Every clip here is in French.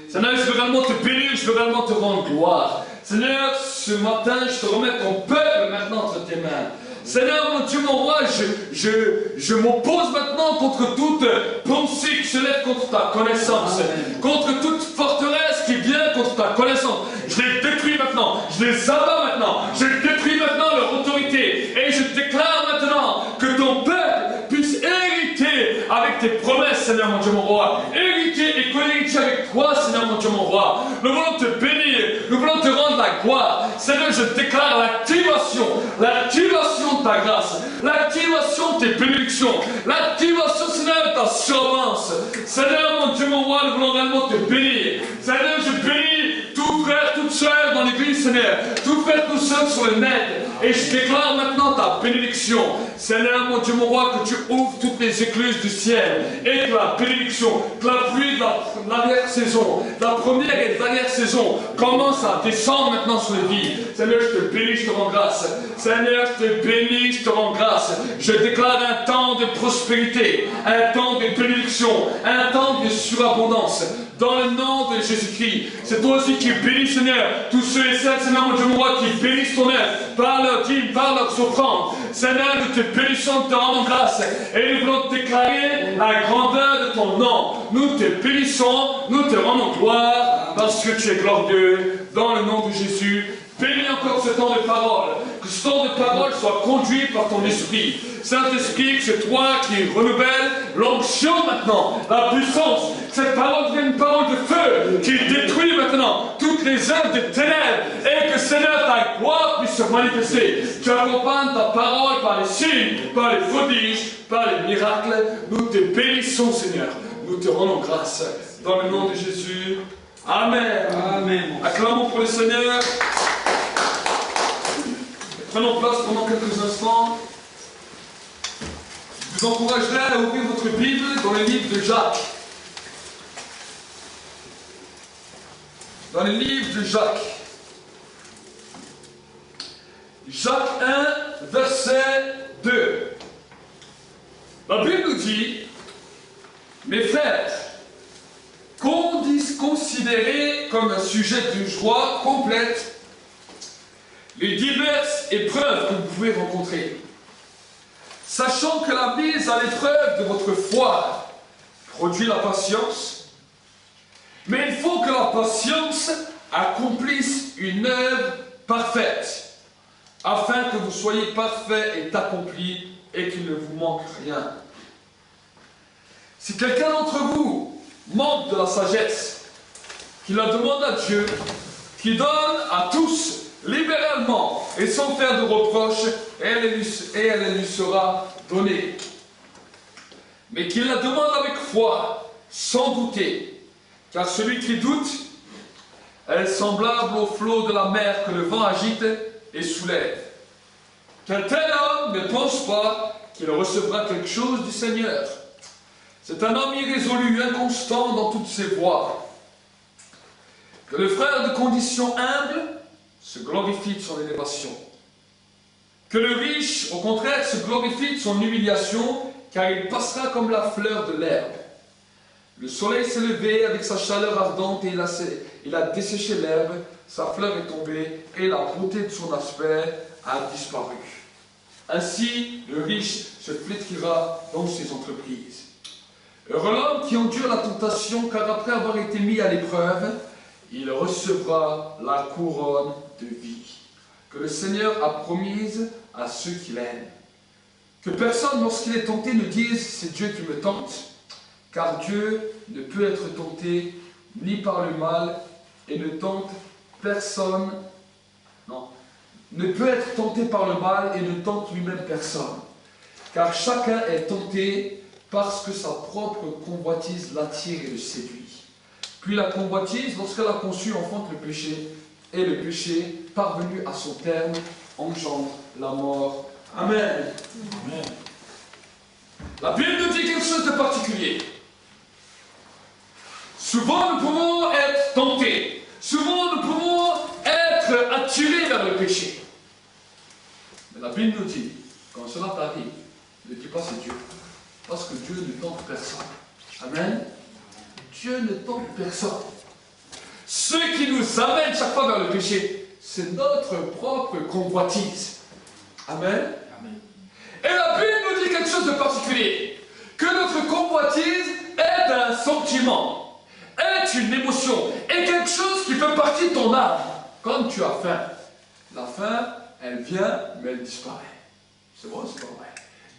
Seigneur, je veux réellement te bénir, je veux réellement te rendre gloire. Seigneur, ce matin, je te remets ton peuple maintenant entre tes mains. Seigneur, mon Dieu, mon roi, je m'oppose maintenant contre toute pensée qui se lève contre ta connaissance, contre toute forteresse qui vient contre ta connaissance. Je les détruis maintenant, je les abats maintenant, je détruis maintenant leur autorité. Et je déclare maintenant que ton peuple puisse hériter avec tes promesses, Seigneur, mon Dieu, mon roi. Hériter et co-hériter avec toi, Seigneur, mon Dieu, mon roi. Nous voulons te bénir, nous voulons te rendre la gloire. Seigneur, je déclare l'activation de ta grâce, l'activation de tes bénédictions, l'activation, Seigneur, de ta surveillance. Seigneur, mon Dieu, mon roi, nous voulons réellement te bénir. Seigneur, je bénis tout frère, toute soeur dans l'église, Seigneur, tout frère, toute soeur sur le net. Et je déclare maintenant ta bénédiction. Seigneur, mon Dieu, mon roi, que tu ouvres toutes les écluses du ciel et que la bénédiction, que la pluie de l'arrière-saison, la première et dernière saison commence à descendre maintenant sur les vies. Seigneur, je te bénis, je te rends grâce. Seigneur, je te bénis, je te rends grâce. Je déclare un temps de prospérité, un temps de bénédiction, un temps de surabondance. Dans le nom de Jésus-Christ, c'est toi aussi qui bénis, Seigneur, tous ceux et celles, Seigneur, mon Dieu, mon roi, qui bénissent ton œuvre, par leur dîme, par leurs offrandes. Seigneur, nous te bénissons, nous te rendons grâce, et nous voulons déclarer la grandeur de ton nom. Nous te bénissons, nous te rendons gloire, parce que tu es glorieux, dans le nom de Jésus. Bénis encore ce temps de parole, que ce temps de parole soit conduit par ton esprit. Saint-Esprit, que c'est toi qui renouvelle l'onction maintenant, la puissance. Cette parole devient une parole de feu qui détruit maintenant toutes les œuvres des ténèbres et que Seigneur, ta gloire puisse se manifester. Tu accompagnes ta parole par les signes, par les prodiges, par les miracles. Nous te bénissons, Seigneur. Nous te rendons grâce. Dans le nom de Jésus. Amen. Amen. Acclamons pour le Seigneur. Prenons place pendant quelques instants. Je vous encouragerai à ouvrir votre Bible dans le livre de Jacques. Dans le livre de Jacques. Jacques 1, verset 2. La Bible nous dit, mes frères, considérez comme un sujet de joie complète les diverses épreuves que vous pouvez rencontrer, sachant que la mise à l'épreuve de votre foi produit la patience, mais il faut que la patience accomplisse une œuvre parfaite, afin que vous soyez parfaits et accomplis et qu'il ne vous manque rien. Si quelqu'un d'entre vous manque de la sagesse, qu'il la demande à Dieu, qui donne à tous libéralement et sans faire de reproches, et elle lui sera donnée. Mais qu'il la demande avec foi, sans douter, car celui qui doute est semblable au flot de la mer que le vent agite et soulève. Qu'un tel homme ne pense pas qu'il recevra quelque chose du Seigneur. C'est un homme irrésolu, inconstant dans toutes ses voies. Que le frère de condition humble se glorifie de son élévation. Que le riche, au contraire, se glorifie de son humiliation, car il passera comme la fleur de l'herbe. Le soleil s'est levé avec sa chaleur ardente et il a desséché l'herbe, sa fleur est tombée et la beauté de son aspect a disparu. Ainsi, le riche se flétrira dans ses entreprises. Heureux l'homme qui endure la tentation, car après avoir été mis à l'épreuve, il recevra la couronne de vie que le Seigneur a promise à ceux qui l'aiment. Que personne, lorsqu'il est tenté, ne dise « c'est Dieu qui me tente », car Dieu ne peut être tenté ni par le mal et ne tente personne. Non, ne peut être tenté par le mal et ne tente lui-même personne. Car chacun est tenté parce que sa propre convoitise l'attire et le séduit. Puis la convoitise, lorsqu'elle a conçu, enfante le péché, et le péché, parvenu à son terme, engendre la mort. Amen. Amen. La Bible nous dit quelque chose de particulier. Souvent nous pouvons être tentés. Souvent nous pouvons être attirés vers le péché. Mais la Bible nous dit, quand cela t'arrive, ne dis pas c'est Dieu. Parce que Dieu ne tente personne. Amen. Dieu ne tente personne. Ce qui nous amène chaque fois vers le péché, c'est notre propre convoitise. Amen. Amen. Et la Bible nous dit quelque chose de particulier. Que notre convoitise est un sentiment, est une émotion, est quelque chose qui fait partie de ton âme. Quand tu as faim, la faim, elle vient, mais elle disparaît. C'est vrai ou c'est pas vrai?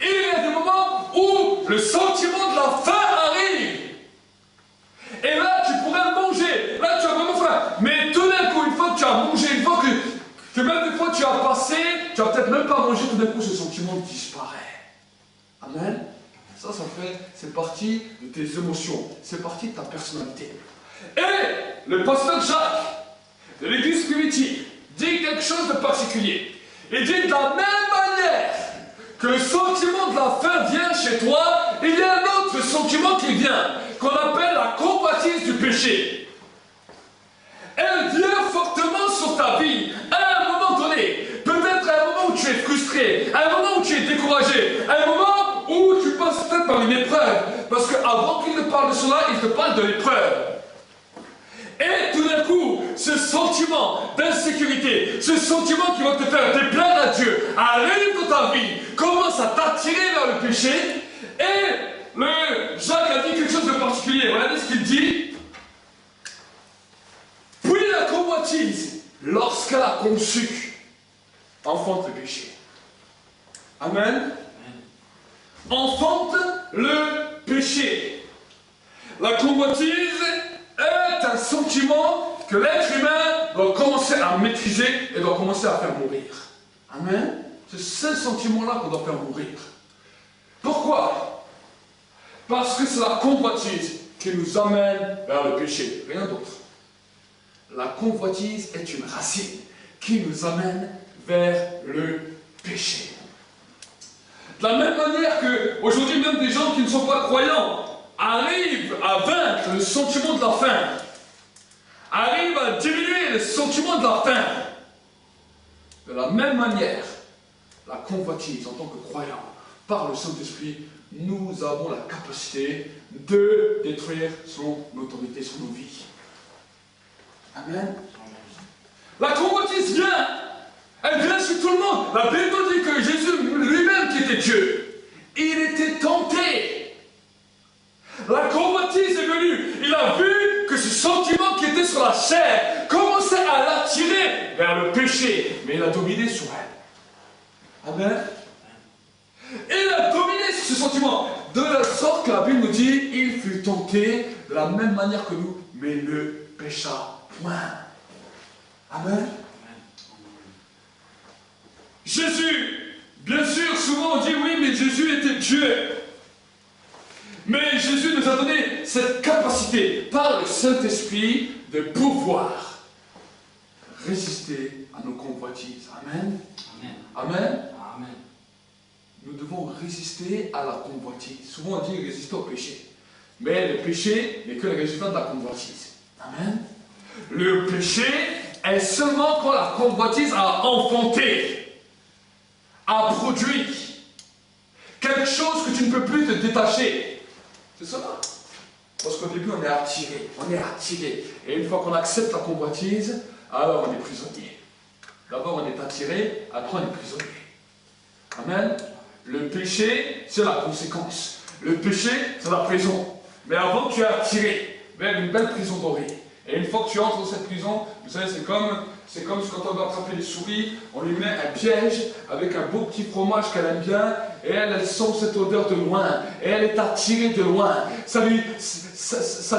Et il y a des moments où le sentiment de la faim arrive. Et là, tu pourrais manger. Là, tu as vraiment faim. Mais tout d'un coup, une fois que tu as mangé, une fois que même des fois tu as passé, tu vas peut-être même pas mangé, tout d'un coup, ce sentiment disparaît. Amen. Ça fait, c'est partie de tes émotions. C'est partie de ta personnalité. Et le pasteur Jacques, de l'église primitive, dit quelque chose de particulier. Il dit de la même manière que le sentiment de la faim vient chez toi, il y a un autre sentiment qui vient, qu'on appelle la convoitise du péché. Elle vient fortement sur ta vie, à un moment donné. Peut-être à un moment où tu es frustré, à un moment où tu es découragé, à un moment où tu passes peut-être par une épreuve. Parce qu'avant qu'il te parle de cela, il te parle de l'épreuve. Et tout d'un coup, ce sentiment d'insécurité, ce sentiment qui va te faire déplaire à Dieu, arrive dans ta vie, commence à t'attirer vers le péché. Et Jacques a dit quelque chose de particulier. Regardez ce qu'il dit. Puis la convoitise, lorsqu'elle a conçu, enfante le péché. Amen. Enfante le péché. La convoitise est un sentiment que l'être humain doit commencer à maîtriser et doit commencer à faire mourir. Amen. C'est ce sentiment-là qu'on doit faire mourir. Pourquoi? Parce que c'est la convoitise qui nous amène vers le péché, rien d'autre. La convoitise est une racine qui nous amène vers le péché. De la même manière qu'aujourd'hui, même des gens qui ne sont pas croyants arrivent à vaincre le sentiment de la faim, arrivent à diminuer le sentiment de la faim. De la même manière, la convoitise en tant que croyant, par le Saint-Esprit, nous avons la capacité de détruire son autorité sur nos vies. Amen. La convoitise vient. Elle vient sur tout le monde. La Bible dit que Jésus lui-même, qui était Dieu, il était tenté. La convoitise est venue. Il a vu que ce sentiment qui était sur la chair commençait à l'attirer vers le péché. Mais il a dominé sur elle. Amen. Et il a dominé sur ce sentiment. De la sorte que la Bible nous dit, il fut tenté de la même manière que nous, mais ne pécha point. Amen. Jésus, bien sûr, souvent on dit oui, mais Jésus était Dieu. Mais Jésus nous a donné cette capacité, par le Saint-Esprit, de pouvoir résister à nos convoitises. Amen. Amen. Amen. Amen. Nous devons résister à la convoitise. Souvent on dit résister au péché. Mais le péché n'est que le résultat de la convoitise. Amen. Le péché est seulement quand la convoitise a enfanté, a produit quelque chose que tu ne peux plus te détacher. C'est cela. Parce qu'au début, on est attiré. On est attiré. Et une fois qu'on accepte la convoitise, alors on est prisonnier. D'abord, on est attiré, après, on est prisonnier. Amen. Le péché, c'est la conséquence. Le péché, c'est la prison. Mais avant, tu es attiré vers une belle prison dorée. Et une fois que tu entres dans cette prison, vous savez, c'est comme quand on doit attraper les souris, on lui met un piège avec un beau petit fromage qu'elle aime bien, et elle sent cette odeur de loin, et elle est attirée de loin. Ça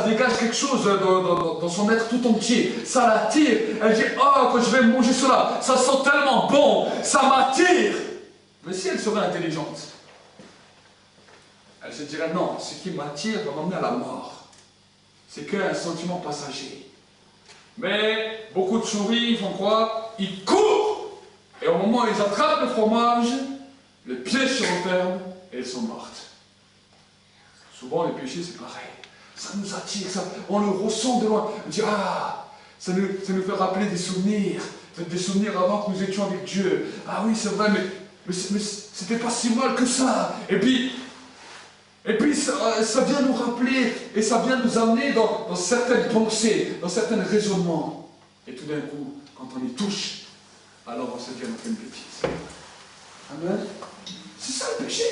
dégage quelque chose dans son être tout entier. Ça l'attire. Elle dit, oh, quand je vais manger cela, ça sent tellement bon, ça m'attire. Mais si elle serait intelligente, elle se dirait, non, ce qui m'attire va m'emmener à la mort. C'est qu'un sentiment passager. Mais beaucoup de souris font quoi? Ils courent. Et au moment où ils attrapent le fromage, le piège se referme et elles sont mortes. Souvent, les péchés, c'est pareil. Ça nous attire, on le ressent de loin. On dit, ah, ça nous fait rappeler des souvenirs avant que nous étions avec Dieu. Ah oui, c'est vrai, mais c'était pas si mal que ça. Et puis Et puis ça vient nous rappeler et ça vient nous amener dans certaines pensées, dans certains raisonnements. Et tout d'un coup, quand on y touche, alors on se dit on fait une bêtise. Amen. C'est ça le péché.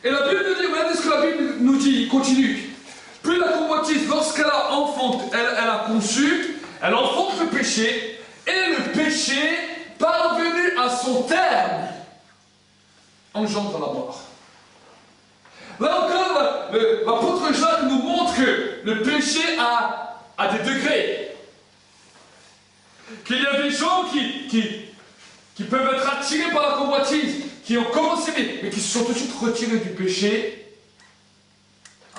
Et la Bible nous dit, regardez ce que la Bible nous dit, il continue. Puis la convoitise, lorsqu'elle a enfanté, elle a conçu, elle enfante le péché, et le péché, parvenu à son terme, engendre la mort. Là encore, l'apôtre Jacques nous montre que le péché a des degrés. Qu'il y a des gens qui peuvent être attirés par la convoitise, qui ont commencé, mais qui se sont tout de suite retirés du péché.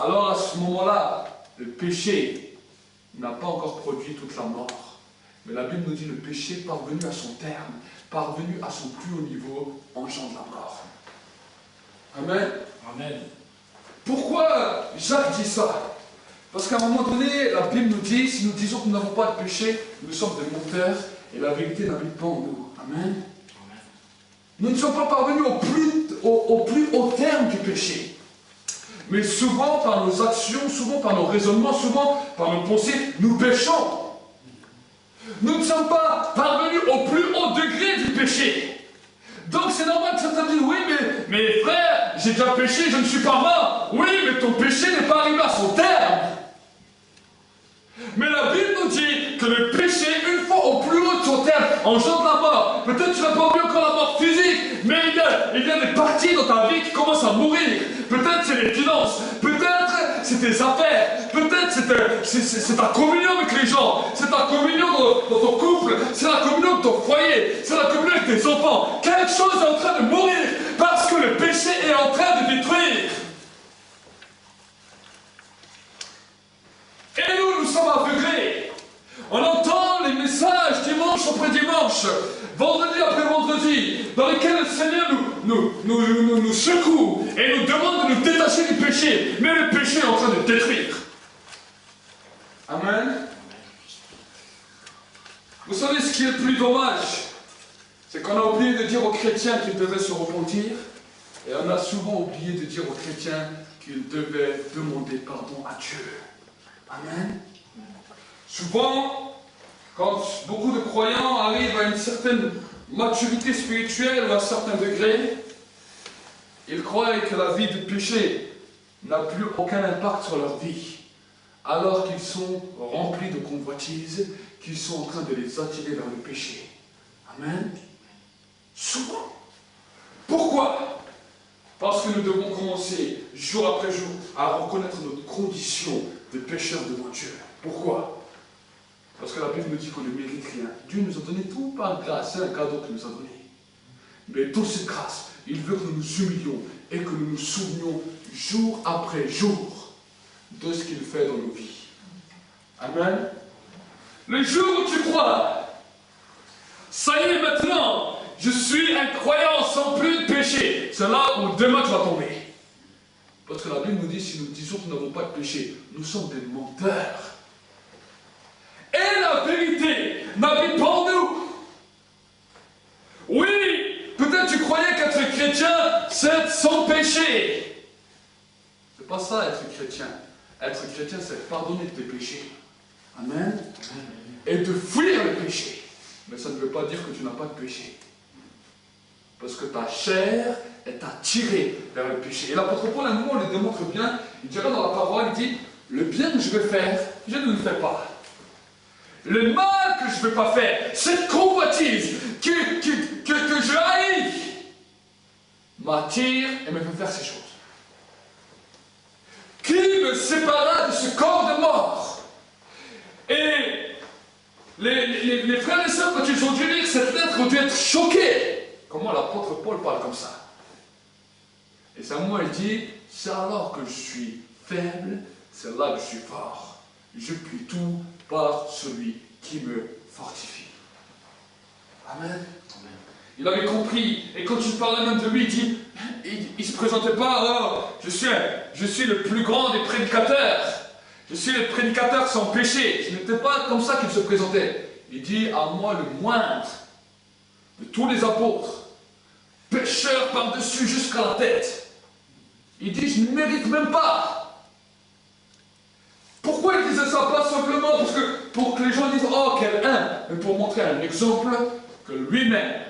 Alors à ce moment-là, le péché n'a pas encore produit toute la mort. Mais la Bible nous dit le péché parvenu à son terme, parvenu à son plus haut niveau, engendre la mort. Amen. Amen. Pourquoi Jacques dit ça? Parce qu'à un moment donné, la Bible nous dit, si nous disons que nous n'avons pas de péché, nous sommes des menteurs et la vérité n'habite pas en nous. Amen. Nous ne sommes pas parvenus au plus haut terme du péché. Mais souvent par nos actions, souvent par nos raisonnements, souvent par nos pensées, nous péchons. Nous ne sommes pas parvenus au plus haut degré du péché. Donc c'est normal que certains disent, oui, mais frère, j'ai déjà péché, je ne suis pas mort. Oui, mais ton péché n'est pas arrivé à son terme. Mais la Bible nous dit que le péché, une fois au plus haut de son terme, engendre la mort. Peut-être tu n'as pas vu encore la mort physique, mais il y a des parties dans ta vie qui commencent à mourir. Peut-être c'est les finances, peut-être c'est tes affaires, peut-être c'est ta communion avec les gens, c'est ta communion dans ton couple, c'est la communion de ton foyer, c'est la communion avec tes enfants. Quelque chose est en train de mourir parce que le péché est en train de détruire. Et nous sommes aveuglés. On entend les messages dimanche après dimanche, vendredi après vendredi, dans lesquels le Seigneur nous secoue et nous demande de nous détacher du péché. Mais le péché est en train de détruire. Amen. Vous savez ce qui est le plus dommage? C'est qu'on a oublié de dire aux chrétiens qu'ils devaient se repentir, et on a souvent oublié de dire aux chrétiens qu'ils devaient demander pardon à Dieu. Amen. Souvent, quand beaucoup de croyants arrivent à une certaine maturité spirituelle ou à un certain degré, ils croient que la vie de péché n'a plus aucun impact sur leur vie, alors qu'ils sont remplis de convoitises, qu'ils sont en train de les attirer vers le péché. Amen. Souvent. Pourquoi? Parce que nous devons commencer, jour après jour, à reconnaître notre condition de pécheur devant Dieu. Pourquoi? Parce que la Bible nous dit qu'on ne mérite rien. Dieu nous a donné tout par grâce, c'est un cadeau qu'il nous a donné. Mais dans cette grâce, il veut que nous nous humilions et que nous nous souvenions jour après jour de ce qu'il fait dans nos vies. Amen. Le jour où tu crois, ça y est maintenant, je suis un croyant sans plus de péché. C'est là où demain tu vas tomber. Parce que la Bible nous dit, si nous disons que nous n'avons pas de péché, nous sommes des menteurs. Et la vérité n'habite pas en nous. Oui, peut-être tu croyais qu'être chrétien, c'est sans péché. C'est pas ça être chrétien. Être chrétien, c'est pardonner tes péchés. Amen. Et de fuir le péché. Mais ça ne veut pas dire que tu n'as pas de péché. Parce que ta chair est attirée vers le péché. Et l'apôtre Paul, à un moment, le démontre bien. Il dira dans la parole, il dit, le bien que je veux faire, je ne le fais pas. Le mal que je ne veux pas faire, cette convoitise que je haïs, m'attire et me fait faire ces choses. Qui me séparera de ce corps de mort? Et les frères et sœurs, quand ils ont dû lire cette lettre, ont dû être choqués. Comment l'apôtre Paul parle comme ça? Et Samuel dit, c'est alors que je suis faible, c'est là que je suis fort. Je puis tout par celui qui me fortifie. Amen. Amen. Il avait compris, et quand il parlait même de lui, il ne se présentait pas, oh, je suis le plus grand des prédicateurs, je suis le prédicateur sans péché. Ce n'était pas comme ça qu'il se présentait. Il dit, à moi le moindre de tous les apôtres, pécheur par-dessus jusqu'à la tête. Il dit, je ne mérite même pas. Pourquoi il disait ça? Pas simplement parce que, pour que les gens disent, oh, quel un, mais pour montrer un exemple que lui-même,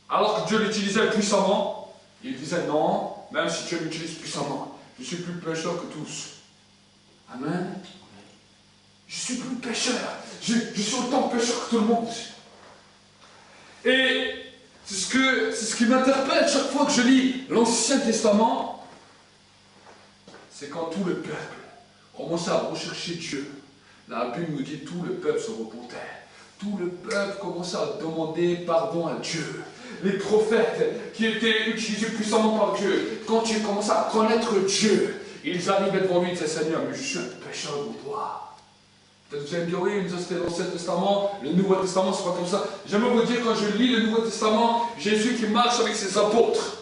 alors que Dieu l'utilisait puissamment, il disait, non, même si Dieu m'utilise puissamment, je suis plus pécheur que tous. Amen. Je suis plus pécheur. Je suis autant pécheur que tout le monde. Et c'est ce qui m'interpelle chaque fois que je lis l'Ancien Testament, c'est quand tout le peuple commençait à rechercher Dieu. La Bible nous dit tout le peuple se repentait. Tout le peuple commençait à demander pardon à Dieu. Les prophètes qui étaient utilisés puissamment par Dieu, quand ils commençaient à connaître Dieu, ils arrivaient devant lui et disaient, Seigneur, mais je suis un pécheur devant toi. Peut-être vous allez me dire, oui, mais ça c'était l'Ancien Testament, le Nouveau Testament, c'est pas comme ça. J'aimerais vous dire, quand je lis le Nouveau Testament, Jésus qui marche avec ses apôtres,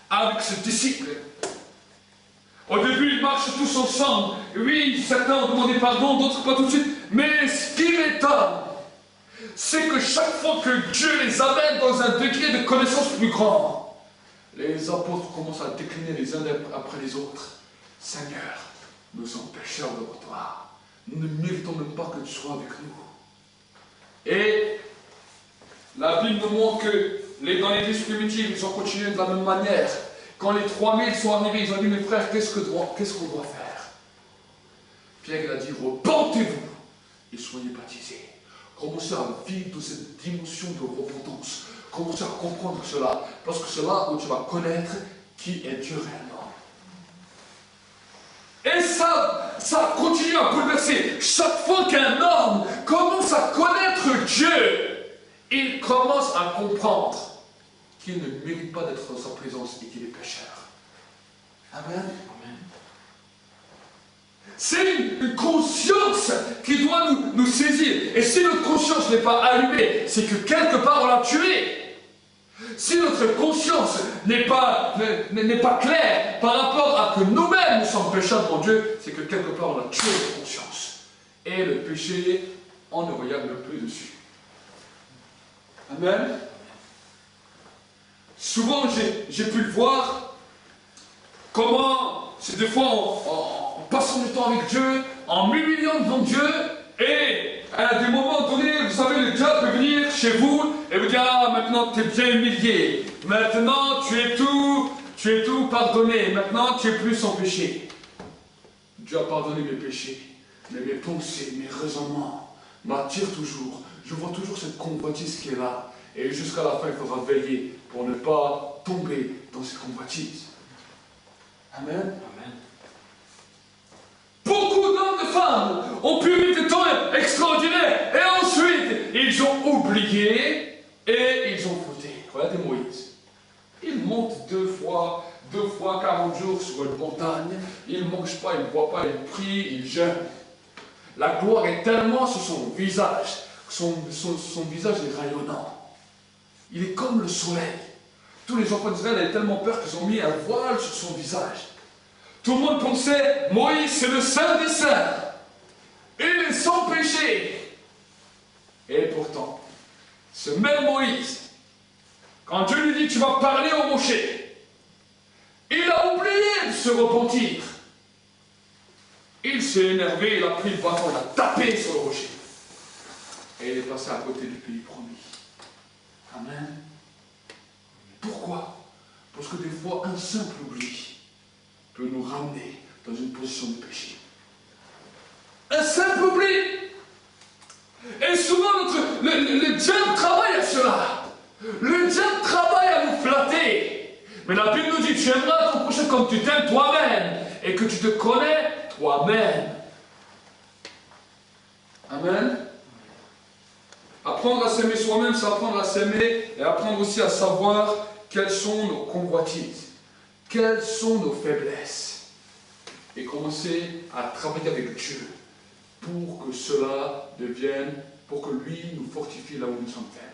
avec ses disciples. Au début, ils marchent tous ensemble. Oui, certains ont demandé pardon, d'autres pas tout de suite. Mais ce qui m'étonne, c'est que chaque fois que Dieu les amène dans un degré de connaissance plus grand, les apôtres commencent à décliner les uns après les autres. Seigneur, nous sommes pécheurs devant toi. Nous ne méritons même pas que tu sois avec nous. Et la Bible nous montre que dans l'Église primitive, ils ont continué de la même manière. Quand les 3000 sont arrivés, ils ont dit, mes frères, qu'est-ce qu'on doit faire? Pierre il a dit, repentez-vous et soyez baptisés. Commencez à vivre de cette dimension de repentance. Commencez à comprendre cela. Parce que c'est là où tu vas connaître qui est Dieu réellement. Et ça continue à bouleverser. Chaque fois qu'un homme commence à connaître Dieu, il commence à comprendre qu'il ne mérite pas d'être dans sa présence et qu'il est pécheur. Amen. Amen. C'est une conscience qui doit nous saisir. Et si notre conscience n'est pas allumée, c'est que quelque part on l'a tué. Si notre conscience n'est pas claire par rapport à que nous-mêmes nous sommes pécheurs devant Dieu, c'est que quelque part on a tué notre conscience. Et le péché, on ne regarde même plus dessus. Amen. Souvent j'ai pu le voir, comment c'est des fois en passant du temps avec Dieu, en m'humiliant devant Dieu, et à des moments donnés, vous savez, le diable peut venir chez vous et vous dire, ah, maintenant tu es bien humilié, maintenant tu es tout pardonné, maintenant tu es plus sans péché. Dieu a pardonné mes péchés, mais mes pensées, mes raisonnements m'attirent toujours. Je vois toujours cette convoitise qui est là. Et jusqu'à la fin, il faudra veiller pour ne pas tomber dans cette convoitise. Amen. Amen. Beaucoup d'hommes et de femmes ont pu vivre des temps extraordinaires. Et ensuite, ils ont oublié et ils ont fauté. Regardez Moïse. Il monte deux fois 40 jours sur une montagne. Il ne mange pas, il ne boit pas, il prie, il jeûne. La gloire est tellement sur son visage. Son visage est rayonnant. Il est comme le soleil. Tous les enfants d'Israël avaient tellement peur qu'ils ont mis un voile sur son visage. Tout le monde pensait, Moïse c'est le Saint des Saints. Il est sans péché. Et pourtant, ce même Moïse, quand Dieu lui dit, tu vas parler au rocher, il a oublié de se repentir. Il s'est énervé, il a pris le bâton, il a tapé sur le rocher. Et il est passé à côté du pays promis. Amen. Pourquoi? Parce que des fois, un simple oubli peut nous ramener dans une position de péché. Un simple oubli. Et souvent, le diable travaille à cela. Le diable travaille à nous flatter. Mais la Bible nous dit, tu aimeras ton prochain comme tu t'aimes toi-même. Et que tu te connais toi-même. Amen. Apprendre à s'aimer soi-même, c'est apprendre à s'aimer et apprendre aussi à savoir quelles sont nos convoitises, quelles sont nos faiblesses. Et commencer à travailler avec Dieu pour que cela devienne, pour que lui nous fortifie là où nous sommes faibles.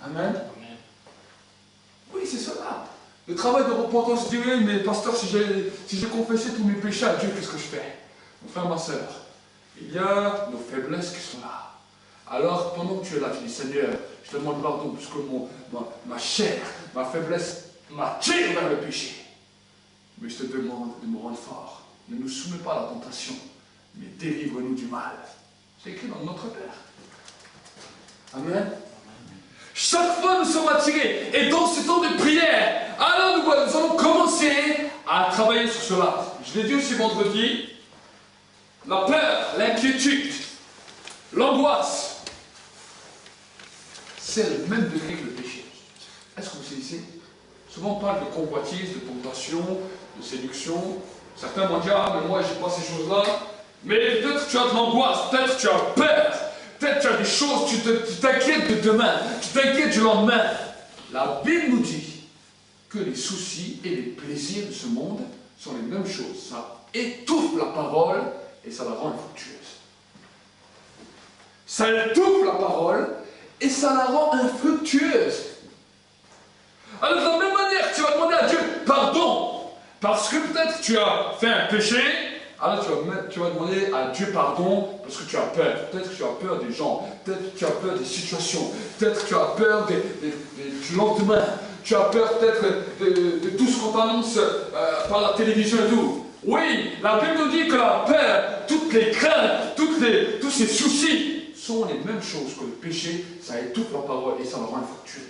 Amen. Amen. Oui, c'est cela. Le travail de repentance, je dis, oui, mais pasteur, si j'ai confessé tous mes péchés à Dieu, qu'est-ce que je fais? Mon frère, ma soeur, il y a nos faiblesses qui sont là. Alors, pendant que tu es là, tu dis, Seigneur, je te demande pardon, puisque ma chair, ma faiblesse m'attire vers le péché. Mais je te demande de me rendre fort. Ne nous soumets pas à la tentation, mais délivre-nous du mal. C'est écrit dans notre Père. Amen. Chaque fois nous sommes attirés. Et dans ce temps de prière, alors nous allons commencer à travailler sur cela. Je l'ai dit aussi vendredi. La peur, l'inquiétude, l'angoisse, c'est le même degré que le péché. Est-ce que vous saisissez? Souvent on parle de convoitise, de tentation, de séduction. Certains vont dire, ah mais moi j'ai pas ces choses-là. Mais peut-être que tu as de l'angoisse, peut-être que tu as peur, peut-être que tu as des choses, tu t'inquiètes de demain, tu t'inquiètes du lendemain. La Bible nous dit que les soucis et les plaisirs de ce monde sont les mêmes choses. Ça étouffe la parole et ça la rend infructueuse. Ça étouffe la parole et ça la rend infructueuse. Alors de la même manière, tu vas demander à Dieu pardon, parce que peut-être tu as fait un péché, alors tu vas demander à Dieu pardon parce que tu as peur. Peut-être que tu as peur des gens, peut-être que tu as peur des situations, peut-être que tu as peur du lendemain, tu as peur peut-être de tout ce qu'on t'annonce par la télévision et tout. Oui, la Bible nous dit que la peur, toutes les craintes, tous ces soucis sont les mêmes choses que le péché. Ça étouffe la parole et ça la rend infructueuse.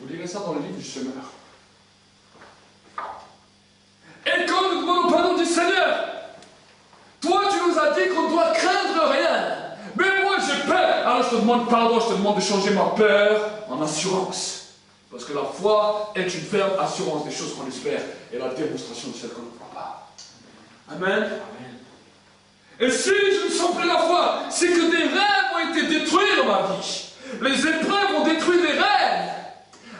Vous lirez ça dans le livre du Semeur. Et quand nous demandons pardon du Seigneur, toi tu nous as dit qu'on ne doit craindre rien. Mais moi j'ai peur. Alors je te demande pardon, je te demande de changer ma peur en assurance. Parce que la foi est une ferme assurance des choses qu'on espère et la démonstration de celles qu'on ne voit pas. Amen. Amen. Et si je ne sens plus la foi, c'est que des rêves ont été détruits dans ma vie. Les épreuves ont détruit des rêves.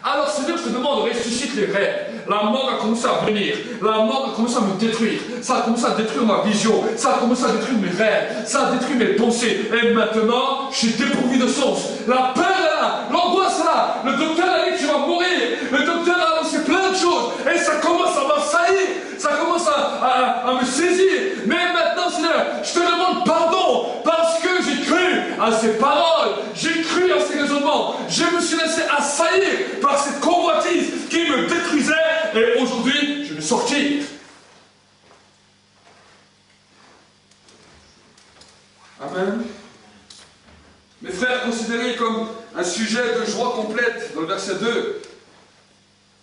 Alors Seigneur, je te demande de ressusciter les rêves. La mort a commencé à venir. La mort a commencé à me détruire. Ça a commencé à détruire ma vision. Ça a commencé à détruire mes rêves. Ça a détruit mes pensées. Et maintenant, je suis dépourvu de sens. La peur est là. L'angoisse est là. Le docteur a dit que tu vas mourir. Le docteur a annoncé plein de choses. Et ça commence à m'assaillir. Ça commence à me saisir. Mais maintenant, Seigneur, je te demande pardon. Parce que j'ai cru à ces paroles. J'ai cru à ces raisonnements. Je me suis laissé assaillir par cette convoitise qui me détruisait. Et aujourd'hui, je vais sortir. Amen. Mes frères, considérés comme un sujet de joie complète, dans le verset 2,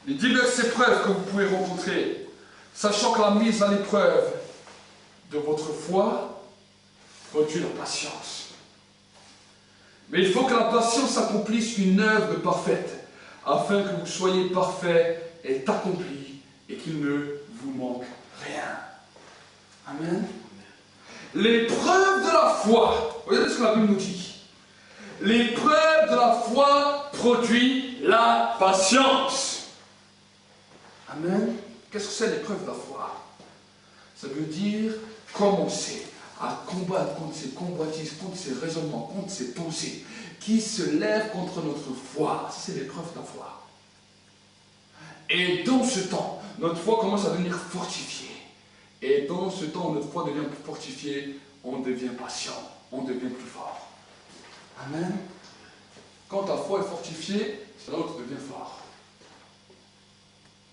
les diverses épreuves que vous pouvez rencontrer, sachant que la mise à l'épreuve de votre foi produit la patience. Mais il faut que la patience accomplisse une œuvre parfaite, afin que vous soyez parfaits et accomplis, et qu'il ne vous manque rien. Amen. L'épreuve de la foi, regardez ce que la Bible nous dit. L'épreuve de la foi produit la patience. Amen. Qu'est-ce que c'est l'épreuve de la foi? Ça veut dire commencer à combattre contre ces convoitises, contre ces raisonnements, contre ces pensées qui se lèvent contre notre foi. C'est l'épreuve de la foi. Et dans ce temps, notre foi commence à devenir fortifiée. Et dans ce temps où notre foi devient plus fortifiée, on devient patient, on devient plus fort. Amen. Quand ta foi est fortifiée, c'est là où tu deviens fort.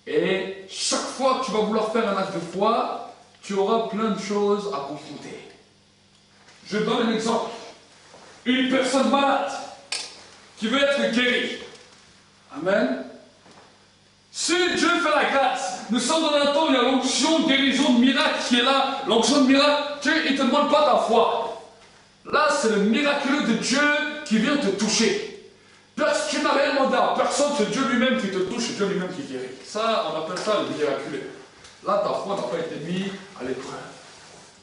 Et chaque fois que tu vas vouloir faire un acte de foi, tu auras plein de choses à confronter. Je donne un exemple. Une personne malade qui veut être guérie. Amen. Si Dieu fait la grâce, nous sommes dans un temps où il y a l'onction de guérison de miracle qui est là. L'onction de miracle, Dieu, il ne te demande pas ta foi. Là, c'est le miraculeux de Dieu qui vient te toucher. Parce que tu n'as rien demandé à personne, c'est Dieu lui-même qui te touche, c'est Dieu lui-même qui guérit. Ça, on appelle ça le miraculeux. Là, ta foi n'a pas été mise à l'épreuve.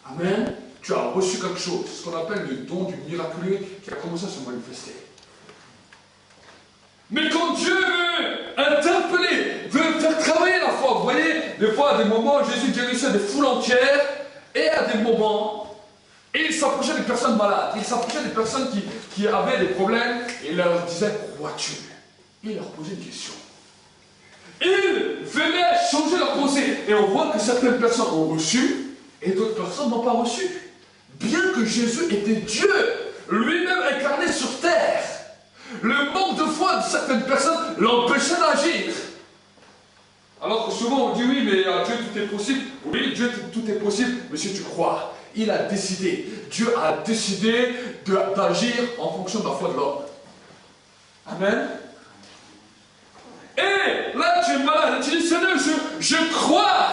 Amen. Tu as reçu quelque chose, ce qu'on appelle le don du miraculeux qui a commencé à se manifester. Mais quand Dieu veut interpeller, veut faire travailler la foi, vous voyez, des fois, à des moments, Jésus guérissait des foules entières, et à des moments, il s'approchait des personnes malades, il s'approchait des personnes qui avaient des problèmes, et il leur disait, crois-tu? Il leur posait une question. Il venait changer leur pensée, et on voit que certaines personnes ont reçu, et d'autres personnes n'ont pas reçu. Bien que Jésus était Dieu, lui-même incarné sur terre, le manque de foi de certaines personnes l'empêchait d'agir. Alors que souvent on dit oui, mais à Dieu tout est possible. Oui, Dieu tout est possible, mais si tu crois, il a décidé. Dieu a décidé d'agir en fonction de la foi de l'homme. Amen. Et là tu es malade, tu dis Seigneur, je crois.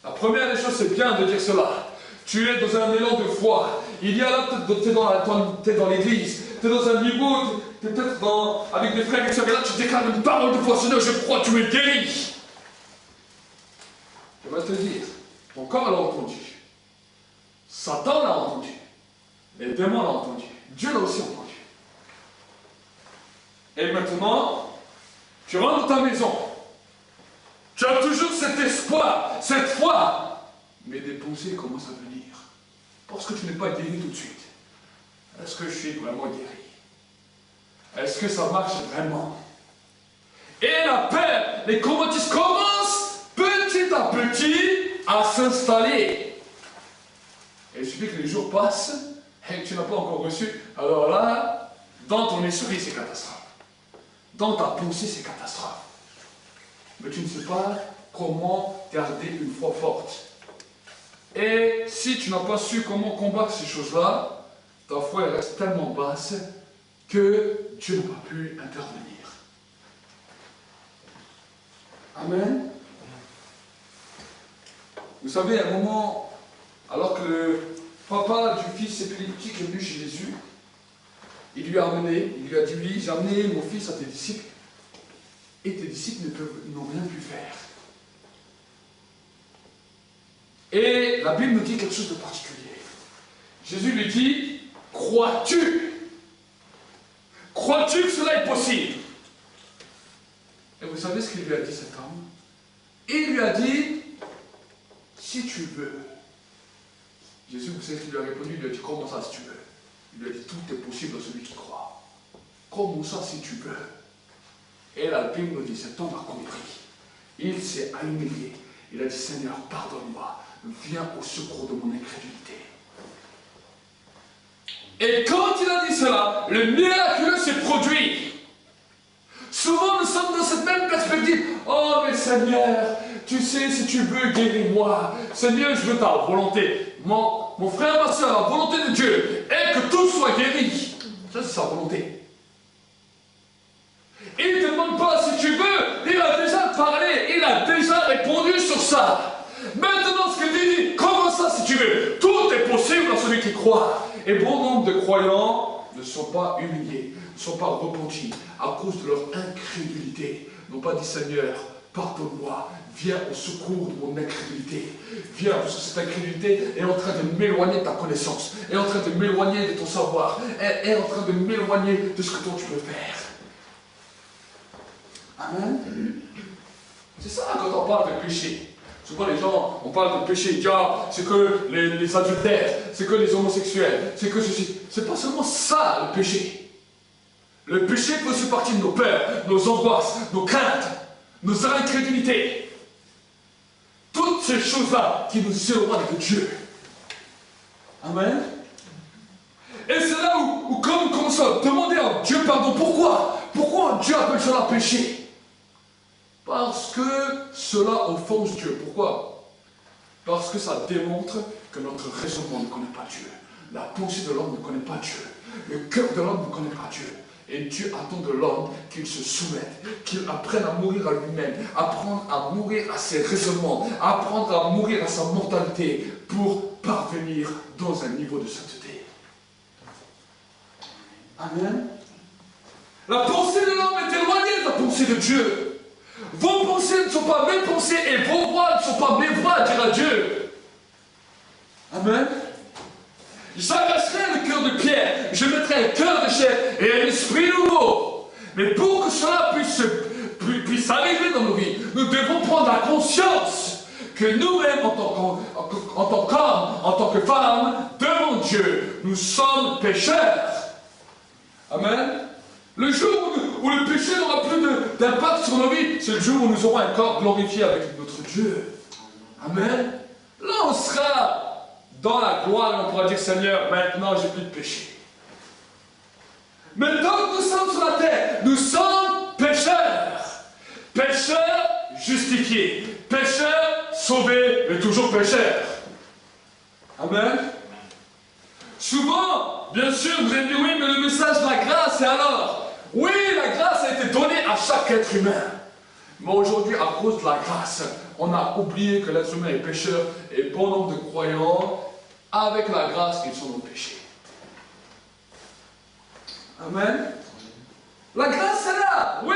La première des choses, c'est bien de dire cela. Tu es dans un élan de foi. Il y a là, tu es dans l'église, tu es dans un niveau, tu es peut-être avec des frères et sœurs, et là tu déclares une parole de foi. Seigneur, je crois, tu es guéri. Je vais te dire, ton corps l'a entendu. Satan l'a entendu. Les démons l'ont entendu. Dieu l'a aussi entendu. Et maintenant, tu rentres dans ta maison. Tu as toujours cet espoir, cette foi. Mais des pensées commencent à venir. Parce que tu n'es pas guéri tout de suite. Est-ce que je suis vraiment guéri? Est-ce que ça marche vraiment? Et la peur, les convoitises commencent petit à petit à s'installer. Et il suffit que les jours passent et que tu n'as pas encore reçu. Alors là, dans ton esprit, c'est catastrophe. Dans ta pensée, c'est catastrophe. Mais tu ne sais pas comment garder une foi forte. Et si tu n'as pas su comment combattre ces choses-là, ta foi elle reste tellement basse que Dieu n'a pas pu intervenir. Amen. Vous savez, à un moment, alors que le papa du fils épileptique est venu chez Jésus, il lui a dit, j'ai amené mon fils à tes disciples, et tes disciples n'ont rien pu faire. Et la Bible nous dit quelque chose de particulier. Jésus lui dit, crois-tu? Crois-tu que cela est possible? Et vous savez ce qu'il lui a dit, cet homme? Il lui a dit, si tu veux. Jésus, vous savez ce qu'il lui a répondu? Il lui a dit, comment ça, si tu veux? Il lui a dit, tout est possible à celui qui croit. Comment ça, si tu veux? Et la Bible nous dit, cet homme a compris. Il s'est humilié. Il a dit, Seigneur, pardonne-moi. Viens au secours de mon incrédulité. Et quand il a dit cela, le miraculeux s'est produit. Souvent, nous sommes dans cette même perspective. Oh, mais Seigneur, tu sais, si tu veux, guéris-moi. Seigneur, je veux ta volonté. Mon frère, ma soeur, la volonté de Dieu est que tout soit guéri. Ça, c'est sa volonté. Il ne demande pas si tu veux. Il a déjà parlé. Il a déjà répondu sur ça. Maintenant, ce qu'il dit, comment ça, si tu veux? Tout est possible à celui qui croit. Et bon nombre de croyants ne sont pas humiliés, ne sont pas repentis à cause de leur incrédulité. N'ont pas dit, Seigneur, pardonne-moi, viens au secours de mon incrédulité. Viens, parce que cette incrédulité est en train de m'éloigner de ta connaissance, est en train de m'éloigner de ton savoir, est en train de m'éloigner de ce que toi tu peux faire. Amen. C'est ça quand on parle de péché. Souvent les gens, on parle de péché, c'est que les adultères, c'est que les homosexuels, c'est que ceci. C'est pas seulement ça le péché. Le péché peut aussi partir de nos peurs, nos angoisses, nos craintes, nos incrédulités. Toutes ces choses-là qui nous éloignent de Dieu. Amen. Et c'est là où comme on commence à demander à Dieu pardon, pourquoi? Pourquoi Dieu appelle cela péché? Parce que cela offense Dieu. Pourquoi? Parce que ça démontre que notre raisonnement ne connaît pas Dieu. La pensée de l'homme ne connaît pas Dieu. Le cœur de l'homme ne connaît pas Dieu. Et Dieu attend de l'homme qu'il se soumette, qu'il apprenne à mourir à lui-même, apprendre à mourir à ses raisonnements, apprendre à mourir à sa mentalité pour parvenir dans un niveau de sainteté. Amen. La pensée de l'homme est éloignée de la pensée de Dieu. Vos pensées ne sont pas mes pensées et vos voix ne sont pas mes voix, dira Dieu. Amen. J'arracherai le cœur de pierre, je mettrai un cœur de chair et un esprit nouveau. Mais pour que cela puisse arriver dans nos vies, nous devons prendre la conscience que nous-mêmes, en tant qu'hommes, en tant que femmes, devant Dieu, nous sommes pécheurs. Amen. Le jour où le péché n'aura plus d'impact sur nos vies, c'est le jour où nous aurons un corps glorifié avec notre Dieu. Amen. Là, on sera dans la gloire et on pourra dire, Seigneur, maintenant j'ai plus de péché. Mais tant que nous sommes sur la terre, nous sommes pécheurs. Pécheurs justifié. Pécheur, sauvé, mais toujours pécheur. Amen. Souvent, bien sûr, vous allez dire, oui, mais le message de la grâce, et alors? Oui, la grâce a été donnée à chaque être humain. Mais aujourd'hui, à cause de la grâce, on a oublié que l'être humain est pécheur et bon nombre de croyants, avec la grâce, ils sont dans le péché. Amen. La grâce est là, oui.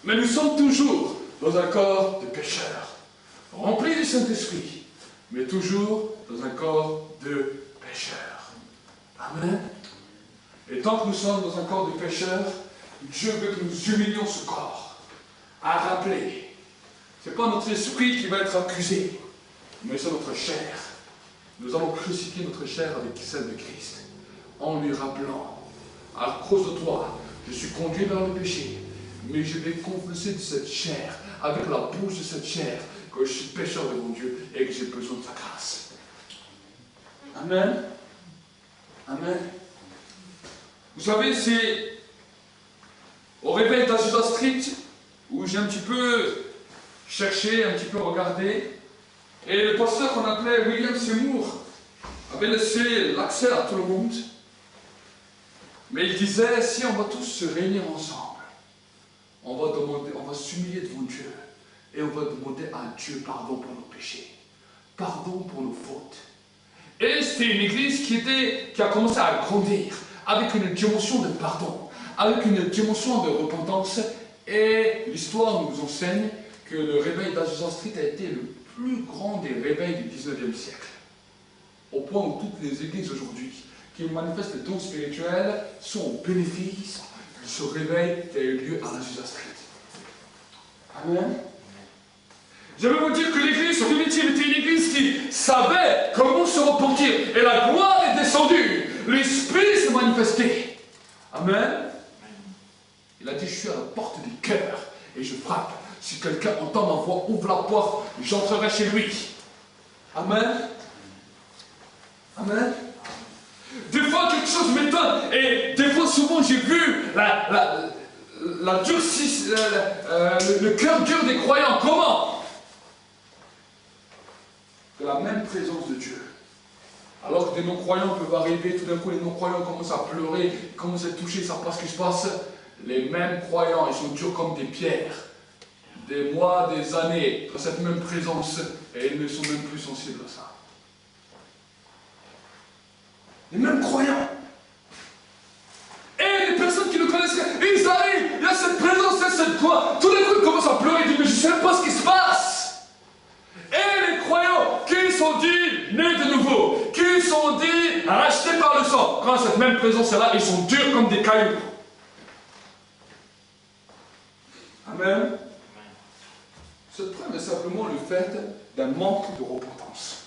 Mais nous sommes toujours dans un corps de pécheurs, remplis du Saint-Esprit, mais toujours dans un corps de pécheurs. Amen. Et tant que nous sommes dans un corps de pécheurs, Dieu veut que nous humilions ce corps, à rappeler. Ce n'est pas notre esprit qui va être accusé, mais c'est notre chair. Nous allons crucifier notre chair avec celle de Christ, en lui rappelant, à cause de toi, je suis conduit vers le péché, mais je vais confesser de cette chair, avec la bouche de cette chair, que je suis pécheur devant Dieu et que j'ai besoin de sa grâce. Amen. Amen. Vous savez, c'est au réveil d'Azusa Street où j'ai un petit peu cherché, un petit peu regardé, et le pasteur qu'on appelait William Seymour avait laissé l'accès à tout le monde. Mais il disait, si on va tous se réunir ensemble, on va s'humilier devant Dieu et on va demander à Dieu pardon pour nos péchés, pardon pour nos fautes. Et c'était une église qui a commencé à grandir avec une dimension de pardon, avec une dimension de repentance. Et l'histoire nous enseigne que le réveil d'Azusa Street a été le plus grand des réveils du 19e siècle. Au point où toutes les églises aujourd'hui qui manifestent les dons spirituels sont au bénéfice de ce réveil qui a eu lieu à Azusa Street. Amen. Je veux vous dire que l'église primitive était une église qui savait comment se repentir. Et la gloire est descendue. L'esprit s'est manifesté. Amen. Il a dit, je suis à la porte des cœurs et je frappe. Si quelqu'un entend ma voix, ouvre la porte, j'entrerai chez lui. Amen. Amen. Des fois, quelque chose m'étonne. Et des fois, souvent, j'ai vu le cœur dur des croyants. Comment? De la même présence de Dieu. Alors que des non-croyants peuvent arriver, tout d'un coup, les non-croyants commencent à pleurer, commencent à toucher, ça passe ce qui se passe. Les mêmes croyants, ils sont durs comme des pierres. Des mois, des années, dans cette même présence, et ils ne sont même plus sensibles à ça. Les mêmes croyants. Et les personnes qui le connaissent, ils arrivent, il y a cette présence, il y a cette joie. Tout d'un coup, ils commencent à pleurer, ils disent, mais je ne sais même pas ce qui se passe. Et les croyants qui sont dits nés de nouveau, qui sont dits rachetés par le sang, quand cette même présence est là, ils sont durs comme des cailloux. Amen. Cette preuve est simplement le fait d'un manque de repentance.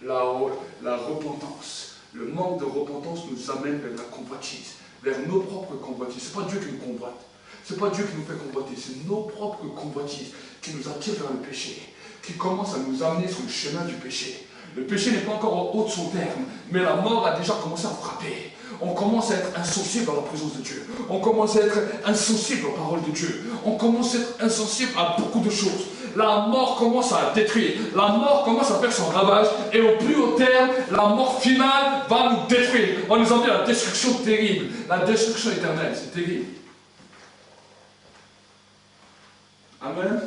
La repentance, le manque de repentance nous amène vers la convoitise, vers nos propres convoitises. Ce n'est pas Dieu qui nous convoite, ce n'est pas Dieu qui nous fait convoiter, c'est nos propres convoitises qui nous attirent vers le péché, qui commencent à nous amener sur le chemin du péché. Le péché n'est pas encore en haut de son terme, mais la mort a déjà commencé à frapper. On commence à être insensible à la présence de Dieu. On commence à être insensible aux paroles de Dieu. On commence à être insensible à beaucoup de choses. La mort commence à détruire. La mort commence à faire son ravage. Et au plus haut terme, la mort finale va nous détruire. On nous envoie la destruction terrible. La destruction éternelle, c'est terrible. Amen.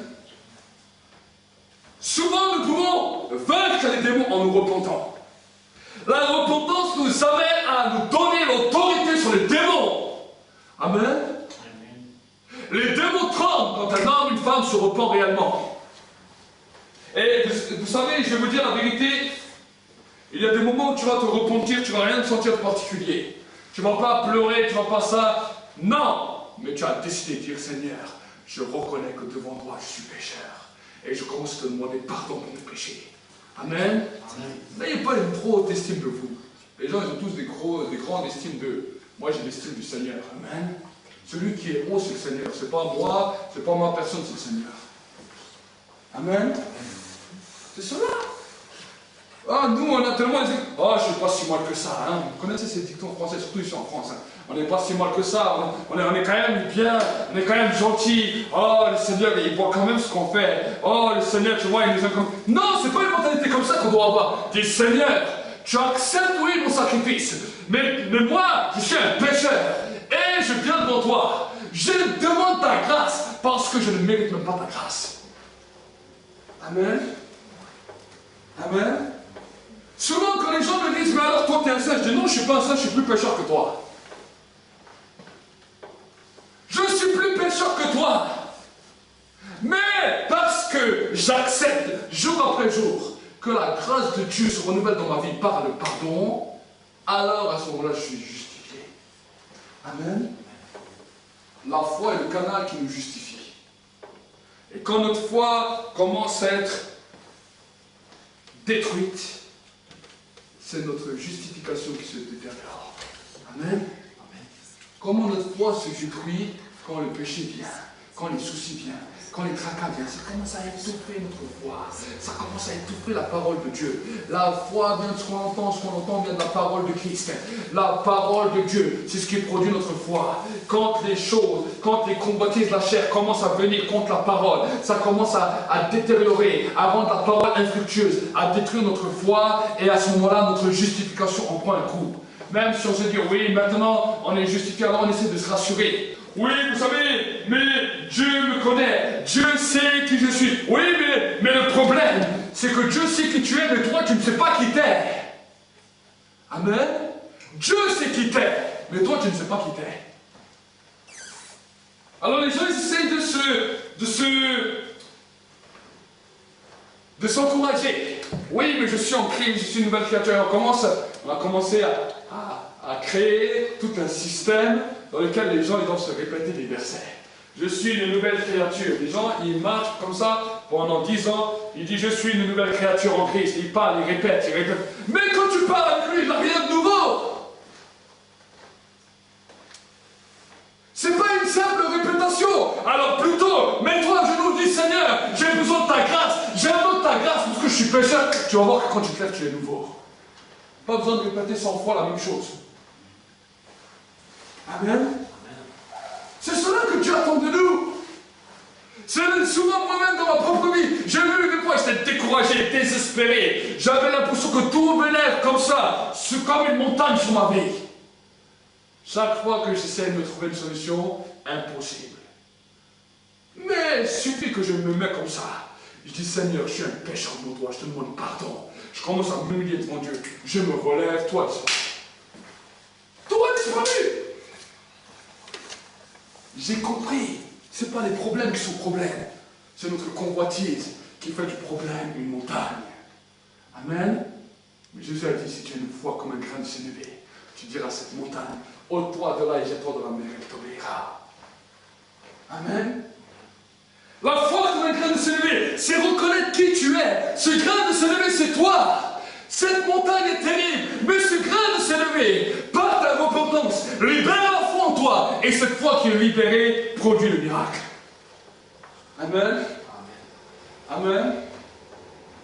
Souvent, nous pouvons vaincre les démons en nous repentant. La repentance nous amène à nous donner l'autorité sur les démons. Amen. Amen. Les démons tremblent quand un homme, une femme se repent réellement. Et vous savez, je vais vous dire la vérité, il y a des moments où tu vas te repentir, tu ne vas rien sentir de particulier. Tu ne vas pas pleurer, tu ne vas pas ça. Non, mais tu as décidé de dire, Seigneur, je reconnais que devant toi, je suis pécheur. Et je commence à te demander pardon pour mes péchés. Amen. N'ayez pas une trop haute estime de vous. Les gens, ils ont tous des grandes estimes d'eux. Moi, j'ai l'estime du Seigneur. Amen. Celui qui est haut, c'est le Seigneur. Ce n'est pas moi, ce n'est pas ma personne, c'est le Seigneur. Amen. C'est cela. Ah, nous, on a tellement dit, oh, je suis pas si mal que ça. Hein. Vous connaissez ces dictons français, surtout ici en France. Hein. On n'est pas si mal que ça. On est quand même bien, on est quand même gentil. Oh, le Seigneur, il voit quand même ce qu'on fait. Oh, le Seigneur, tu vois, il nous aime comme. Non, c'est pas une mentalité comme ça qu'on doit avoir. Dis, Seigneur, tu acceptes, oui, mon sacrifice. Mais moi, je suis un pécheur. Et je viens devant toi. Je demande ta grâce parce que je ne mérite même pas ta grâce. Amen. Amen. Souvent, quand les gens me disent, mais alors toi, t'es un saint, je dis non, je suis pas un saint, je suis plus pécheur que toi. Je suis plus pécheur que toi. Mais parce que j'accepte jour après jour que la grâce de Dieu se renouvelle dans ma vie par le pardon, alors à ce moment-là, je suis justifié. Amen. La foi est le canal qui nous justifie. Et quand notre foi commence à être détruite, c'est notre justification qui se détériore. Amen. Comment notre foi se détruit quand le péché vient, quand les soucis viennent, quand les tracas viennent. Ça commence à étouffer notre foi. Ça commence à étouffer la parole de Dieu. La foi vient de ce qu'on entend vient de la parole de Christ. La parole de Dieu, c'est ce qui produit notre foi. Quand les choses, quand les convoitises de la chair commencent à venir contre la parole, ça commence à détériorer, à rendre la parole infructueuse, à détruire notre foi, et à ce moment-là, notre justification en prend un coup. Même si on se dit, oui, maintenant, on est justifié, alors on essaie de se rassurer. Oui, vous savez, mais Dieu me connaît, Dieu sait qui je suis. Oui, mais le problème, c'est que Dieu sait qui tu es, mais toi, tu ne sais pas qui t'es. Amen. Dieu sait qui t'es, mais toi, tu ne sais pas qui t'es. Alors les gens, ils essayent de s'encourager. Oui, mais je suis en Christ, je suis une nouvelle créature. On a commencé à créer tout un système dans lequel les gens ils doivent se répéter des versets. Je suis une nouvelle créature. Les gens, ils marchent comme ça pendant 10 ans. Ils disent, je suis une nouvelle créature en Christ. Ils parlent, ils répètent, ils répètent. Mais quand tu parles avec lui, il n'a rien de nouveau. C'est pas une simple répétition. Alors plutôt, mets-toi à genoux, dis Seigneur, j'ai besoin de ta grâce. J'ai besoin de ta grâce parce que je suis pécheur. Tu vas voir que quand tu te lèves, tu es nouveau. Pas besoin de répéter 100 fois la même chose. Amen. C'est cela que Dieu attend de nous. C'est souvent moi-même dans ma propre vie. J'ai vu des fois, j'étais découragé, désespéré. J'avais l'impression que tout venait comme ça, comme une montagne sur ma vie. Chaque fois que j'essaie de me trouver une solution, impossible. Mais il suffit que je me mets comme ça. Je dis, Seigneur, je suis un pécheur devant toi, je te demande pardon. Je commence à m'humilier devant Dieu. Je me relève, toi disparu. Toi disparu. J'ai compris. Ce n'est pas les problèmes qui sont problèmes. C'est notre convoitise qui fait du problème une montagne. Amen. Mais Jésus a dit, si tu as une foi comme un grain de sénévé, tu diras à cette montagne, ôte-toi de là et jette-toi dans la mer, elle t'obéira. Amen. La foi comme un grain de sénévé, c'est reconnaître qui tu es. Ce grain de sénévé, c'est toi. Cette montagne est terrible, mais ce grain de sénévé, par ta repentance, libère la foi en toi. Et cette foi qui est libérée produit le miracle. Amen. Amen.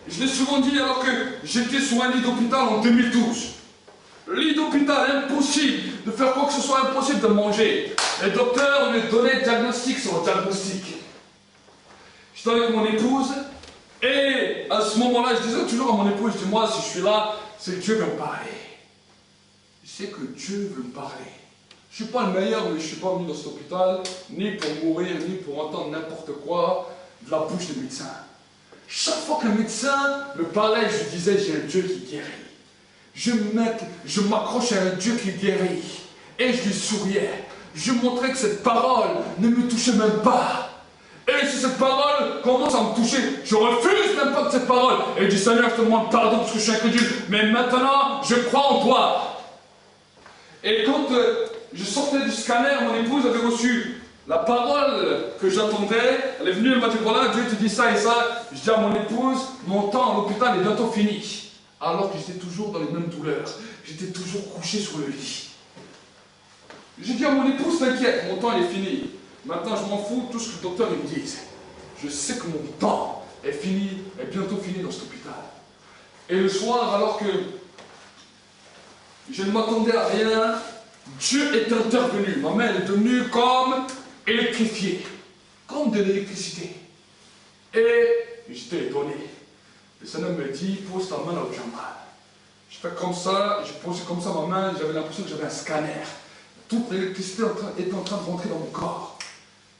Je l'ai souvent dit alors que j'étais sur un lit d'hôpital en 2012. Lit d'hôpital, impossible de faire quoi que ce soit, impossible de manger. Les docteurs me donnaient diagnostic sur le diagnostic. J'étais avec mon épouse et à ce moment-là, je disais toujours à mon épouse, je dis moi, si je suis là, c'est que Dieu veut me parler. Je sais que Dieu veut me parler. Je ne suis pas le meilleur, mais je ne suis pas venu dans cet hôpital, ni pour mourir, ni pour entendre n'importe quoi de la bouche des médecins. Chaque fois que le médecin me parlait, je disais, j'ai un Dieu qui guérit. Je m'accroche à un Dieu qui guérit. Et je lui souriais. Je montrais que cette parole ne me touchait même pas. Et si cette parole commence à me toucher, je refuse même pas de cette parole. Et je dis, Seigneur, je te demande pardon parce que je suis incrédule. Mais maintenant, je crois en toi. Et quand je sortais du scanner, mon épouse avait reçu la parole que j'attendais. Elle est venue, elle m'a dit, voilà, Dieu te dit ça et ça. Je dis à mon épouse, mon temps à l'hôpital est bientôt fini. Alors que j'étais toujours dans les mêmes douleurs. J'étais toujours couché sur le lit. J'ai dit à mon épouse, t'inquiète, mon temps il est fini. Maintenant, je m'en fous de tout ce que le docteur me dise. Je sais que mon temps est fini, est bientôt fini dans cet hôpital. Et le soir, alors que je ne m'attendais à rien, Dieu est intervenu. Ma main est devenue comme électrifiée, comme de l'électricité. Et j'étais étonné. Le Seigneur me dit, pose ta main là où tu as mal. Je fais comme ça, je posais comme ça ma main, j'avais l'impression que j'avais un scanner. Toute l'électricité était en train de rentrer dans mon corps.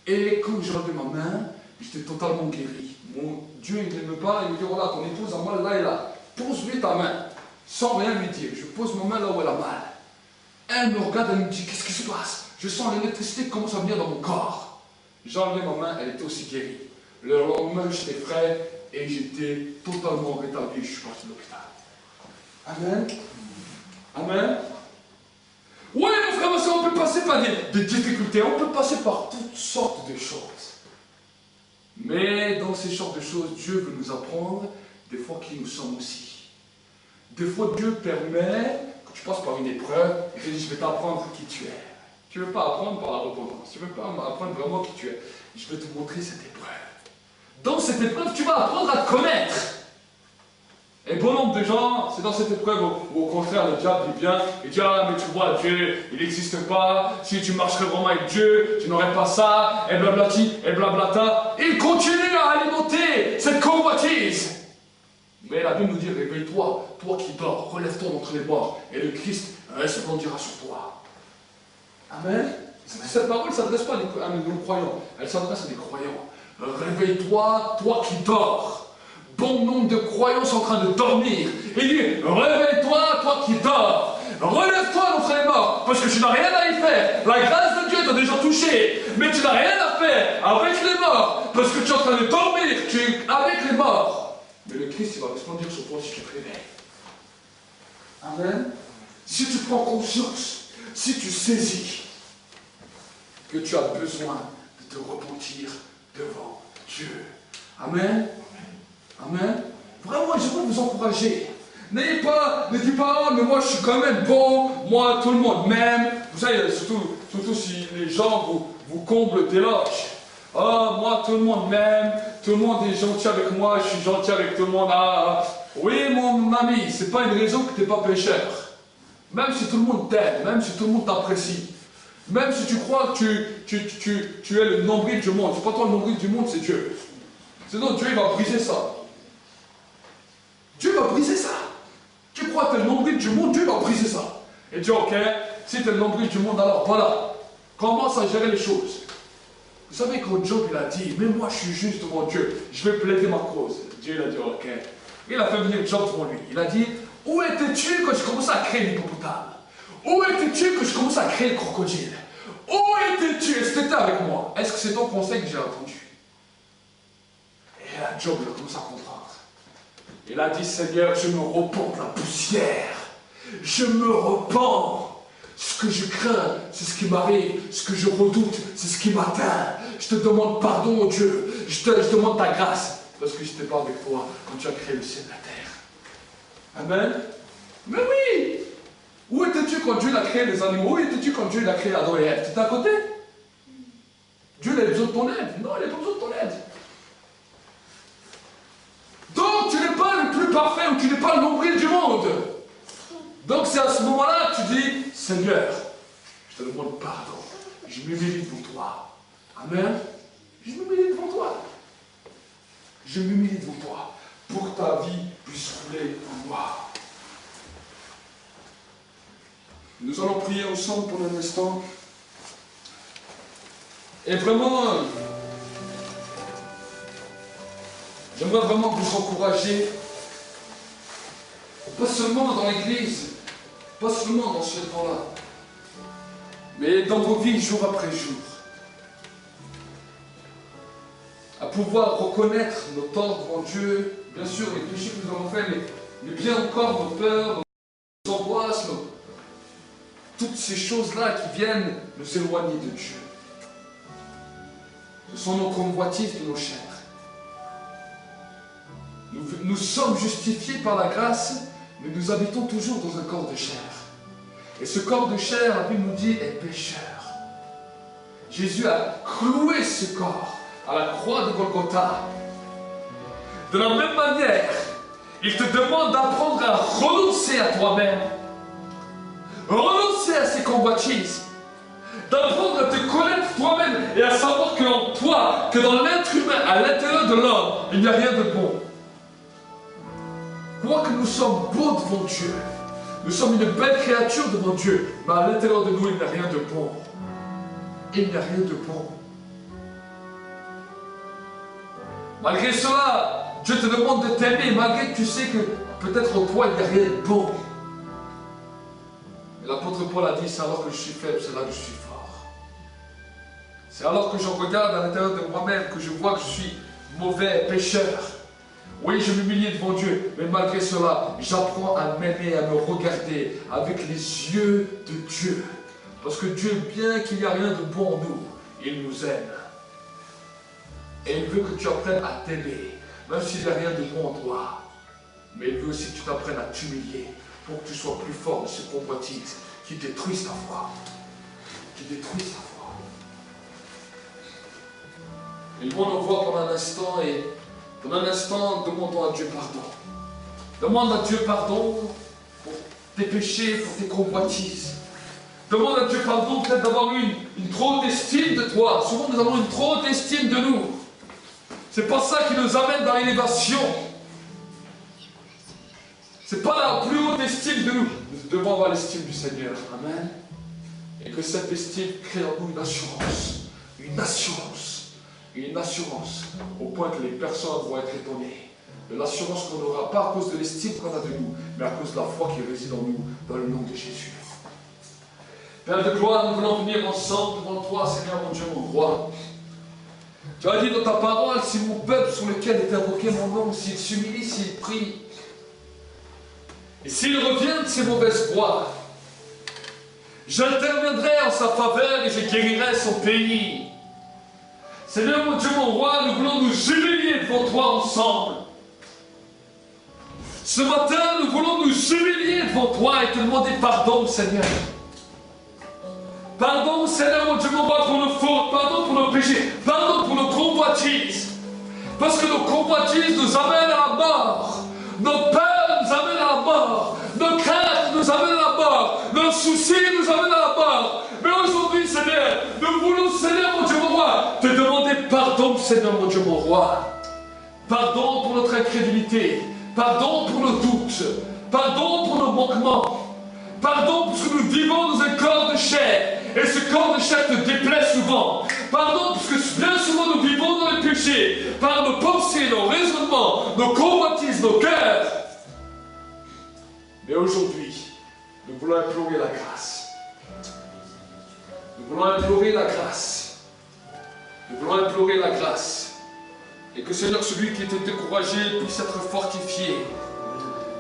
Et quand j'ai relevé ma main, j'étais totalement guéri. Mon Dieu, il n'aime pas, il me dit, voilà, ton épouse a mal là et là. Pose-lui ta main, sans rien lui dire. Je pose ma main là où elle a mal. Elle me regarde, elle me dit, qu'est-ce qui se passe? Je sens l'électricité qui commence à venir dans mon corps. J'ai enlevé ma main, elle était aussi guérie. Le lendemain, j'étais frais et j'étais totalement rétabli. Je suis parti de l'hôpital. Amen. Amen. Oui, mon frère, on peut passer par des difficultés, on peut passer par toutes sortes de choses. Mais dans ces sortes de choses, Dieu veut nous apprendre des fois qui nous sommes aussi. Des fois, Dieu permet que tu passes par une épreuve et te dit, je vais t'apprendre qui tu es. Tu ne veux pas apprendre par la repentance, tu ne veux pas apprendre vraiment qui tu es. Je vais te montrer cette épreuve. Dans cette épreuve, tu vas apprendre à te connaître. Et bon nombre de gens, c'est dans cette épreuve où au contraire le diable il vient et dit, ah mais tu vois Dieu, il n'existe pas, si tu marcherais vraiment avec Dieu, tu n'aurais pas ça, et blablati, et blablata. Il continue à alimenter cette convoitise. Mais la Bible nous dit, réveille-toi, toi qui dors, relève-toi d'entre les morts, et le Christ resplendira sur toi. Amen. Cette parole ne s'adresse pas à nos croyants, elle s'adresse à des croyants. Réveille-toi, toi qui dors. Bon nombre de croyants sont en train de dormir. Il dit, réveille-toi, toi qui dors. Relève-toi d'entre les morts, parce que tu n'as rien à y faire. La grâce de Dieu t'a déjà touché, mais tu n'as rien à faire avec les morts, parce que tu es en train de dormir, tu es avec les morts. Mais le Christ, il va resplendir sur toi si tu te réveilles. Amen. Si tu prends conscience, si tu saisis que tu as besoin de te repentir devant Dieu. Amen. Amen. Vraiment, j'aimerais vous encourager. Ne dites pas, mais moi je suis quand même bon, moi tout le monde m'aime. Vous savez, surtout si les gens vous comblent d'éloges. Ah, moi tout le monde m'aime, tout le monde est gentil avec moi, je suis gentil avec tout le monde. Ah, oui, mon ami, c'est pas une raison que tu n'es pas pécheur. Même si tout le monde t'aime, même si tout le monde t'apprécie, même si tu crois que tu es le nombril du monde, c'est pas toi le nombril du monde, c'est Dieu. Sinon Dieu il va briser ça. Dieu va briser ça. Tu crois que tu es le nombril du monde, Dieu va briser ça. Et Dieu, ok, si tu es le nombril du monde, alors voilà, commence à gérer les choses. Vous savez, quand Job il a dit, mais moi je suis juste devant Dieu, je vais plaider ma cause. Dieu il a dit, ok. Il a fait venir Job devant lui. Il a dit, où étais-tu quand je commençais à créer l'hippopotame? Où étais-tu quand je commençais à créer le crocodile? Où étais-tu? Est-ce que tu étais avec moi? Est-ce que c'est ton conseil que j'ai entendu? Et là, Job il a commencé à comprendre. Il a dit, Seigneur, je me repens de la poussière. Je me repens. Ce que je crains, c'est ce qui m'arrive. Ce que je redoute, c'est ce qui m'atteint. Je te demande pardon, oh Dieu. Je te demande ta grâce. Parce que je n'étais pas avec toi quand tu as créé le ciel et la terre. Amen. Mais oui. Où étais-tu quand Dieu a créé les animaux? Où étais-tu quand Dieu a créé Adam et Ève? Tu étais à côté? Dieu n'a besoin de ton aide. Non, il n'a pas besoin de ton aide. Donc tu n'es pas le plus parfait ou tu n'es pas le nombril du monde. Donc c'est à ce moment-là que tu dis, Seigneur, je te demande pardon. Je m'humilie devant toi. Amen. Je m'humilie devant toi. Je m'humilie devant toi pour que ta vie puisse rouler en moi. Nous allons prier ensemble pour un instant. Et vraiment, j'aimerais vraiment vous encourager, pas seulement dans l'église, pas seulement dans ce temps-là, mais dans vos vies jour après jour, à pouvoir reconnaître nos torts devant Dieu, bien sûr les péchés que nous avons faits, mais bien encore nos peurs, nos angoisses, toutes ces choses-là qui viennent nous éloigner de Dieu. Ce sont nos convoitises de nos chairs. Nous sommes justifiés par la grâce, mais nous habitons toujours dans un corps de chair. Et ce corps de chair, la Bible nous dit, est pécheur. Jésus a cloué ce corps à la croix de Golgotha. De la même manière, Il te demande d'apprendre à renoncer à toi-même, renoncer à ces convoitises, d'apprendre à te connaître toi-même et à savoir que en toi, que dans l'être humain, à l'intérieur de l'homme, il n'y a rien de bon. Quoique nous sommes beaux devant Dieu, nous sommes une belle créature devant Dieu, mais à l'intérieur de nous, il n'y a rien de bon. Il n'y a rien de bon. Malgré cela, Dieu te demande de t'aimer, malgré que tu sais que peut-être en toi, il n'y a rien de bon. Et l'apôtre Paul a dit, c'est alors que je suis faible, c'est là que je suis fort. C'est alors que je regarde à l'intérieur de moi-même, que je vois que je suis mauvais, pécheur. Oui, je m'humilie devant Dieu, mais malgré cela, j'apprends à m'aimer, à me regarder avec les yeux de Dieu. Parce que Dieu, bien qu'il n'y a rien de bon en nous, il nous aime. Et il veut que tu apprennes à t'aimer, même s'il n'y a rien de bon en toi. Mais il veut aussi que tu t'apprennes à t'humilier pour que tu sois plus fort de ces convoitises qui détruisent ta foi. Qui détruisent ta foi. Et nous allons voir pendant un instant, et pendant un instant, demandons à Dieu pardon. Demande à Dieu pardon pour tes péchés, pour tes convoitises. Demande à Dieu pardon peut-être d'avoir eu une trop haute estime de toi. Souvent nous avons une trop haute estime de nous. C'est pas ça qui nous amène dans l'élévation. C'est pas la plus haute estime de nous. Nous devons avoir l'estime du Seigneur. Amen. Et que cette estime crée en nous une assurance. Une assurance. Une assurance. Au point que les personnes vont être étonnées. De l'assurance qu'on aura, pas à cause de l'estime qu'on a de nous, mais à cause de la foi qui réside en nous, dans le nom de Jésus. Père de gloire, nous voulons venir ensemble devant toi, Seigneur mon Dieu, mon roi. Tu as dit dans ta parole, si mon peuple sur lequel est invoqué mon nom, s'il s'humilie, s'il prie, et s'il revient de ses mauvaises voies, j'interviendrai en sa faveur et je guérirai son pays. Seigneur mon Dieu, mon roi, nous voulons nous humilier devant toi ensemble. Ce matin, nous voulons nous humilier devant toi et te demander pardon, Seigneur. Pardon, Seigneur mon Dieu, mon roi, pour nos fautes, pardon pour nos péchés, pardon pour nos convoitises. Parce que nos convoitises nous amènent à la mort. Nos peurs nous amènent à la mort. Nos craintes nous amènent à la mort. Nos soucis nous amènent à la mort. Mais aujourd'hui, Seigneur, nous voulons, Seigneur mon Dieu, mon roi, te demander pardon, Seigneur mon Dieu, mon roi. Pardon pour notre incrédulité. Pardon pour nos doutes. Pardon pour nos manquements. Pardon parce que nous vivons dans un corps de chair. Et ce corps de chair te déplaît souvent. Pardon parce que bien souvent nous vivons dans le péché. Par nos pensées, nos raisonnements, nos convoitises, nos cœurs. Mais aujourd'hui, nous voulons implorer la grâce. Nous voulons implorer la grâce. Nous voulons implorer la grâce. Et que Seigneur, celui qui était découragé puisse être fortifié.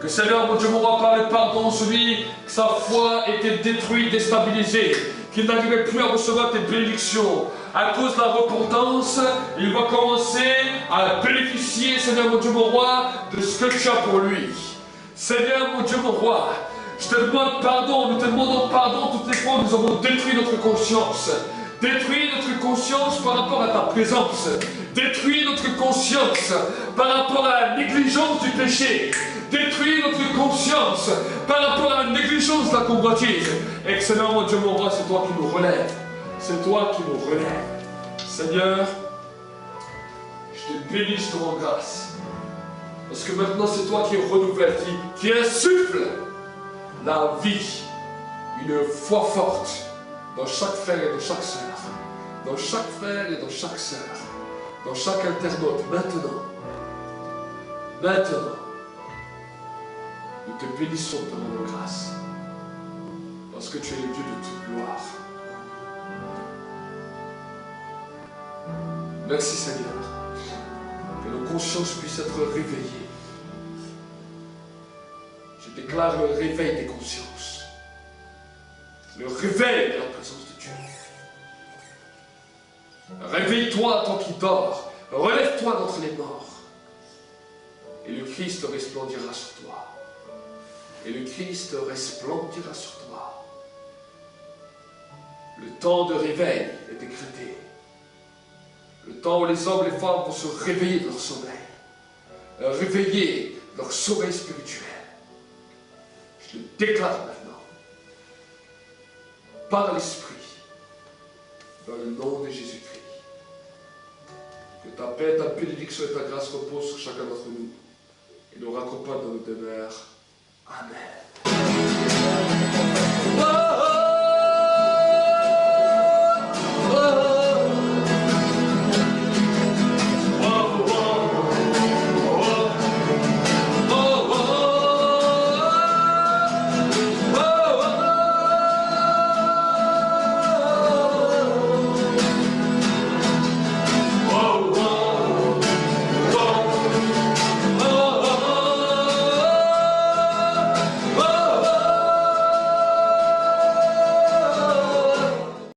Que Seigneur, mon Dieu, mon roi, par le pardon, celui que sa foi était détruite, déstabilisée, qu'il n'arrivait plus à recevoir tes bénédictions. À cause de la repentance, il va commencer à bénéficier, Seigneur, mon Dieu, mon roi, de ce que tu as pour lui. Seigneur, mon Dieu, mon roi, je te demande pardon, nous te demandons pardon toutes les fois où nous avons détruit notre conscience. Détruis notre conscience par rapport à ta présence. Détruis notre conscience par rapport à la négligence du péché. Détruis notre conscience par rapport à la négligence de la convoitise. Excellent, mon Dieu, mon roi, c'est toi qui nous relèves. C'est toi qui nous relèves. Seigneur, je te bénis, je te rends grâce. Parce que maintenant, c'est toi qui renouvelles, qui insuffle la vie, une foi forte dans chaque frère et dans chaque sœur. Dans chaque frère et dans chaque sœur. Dans chaque internaute, maintenant. Maintenant. Nous te bénissons de notre grâce. Parce que tu es le Dieu de toute gloire. Merci Seigneur. Que nos consciences puissent être réveillées. Je déclare le réveil des consciences. Le réveil de la présence de Dieu. Réveille-toi, toi qui dors. Relève-toi d'entre les morts. Et le Christ resplendira sur toi. Et le Christ resplendira sur toi. Le temps de réveil est décrété. Le temps où les hommes et les femmes vont se réveiller de leur sommeil. Réveiller leur sommeil spirituel. Je le déclare maintenant, par l'Esprit, dans le nom de Jésus-Christ. Que ta paix, ta bénédiction et ta grâce reposent sur chacun d'entre nous et nous raccompagnent dans nos demeures. Amen.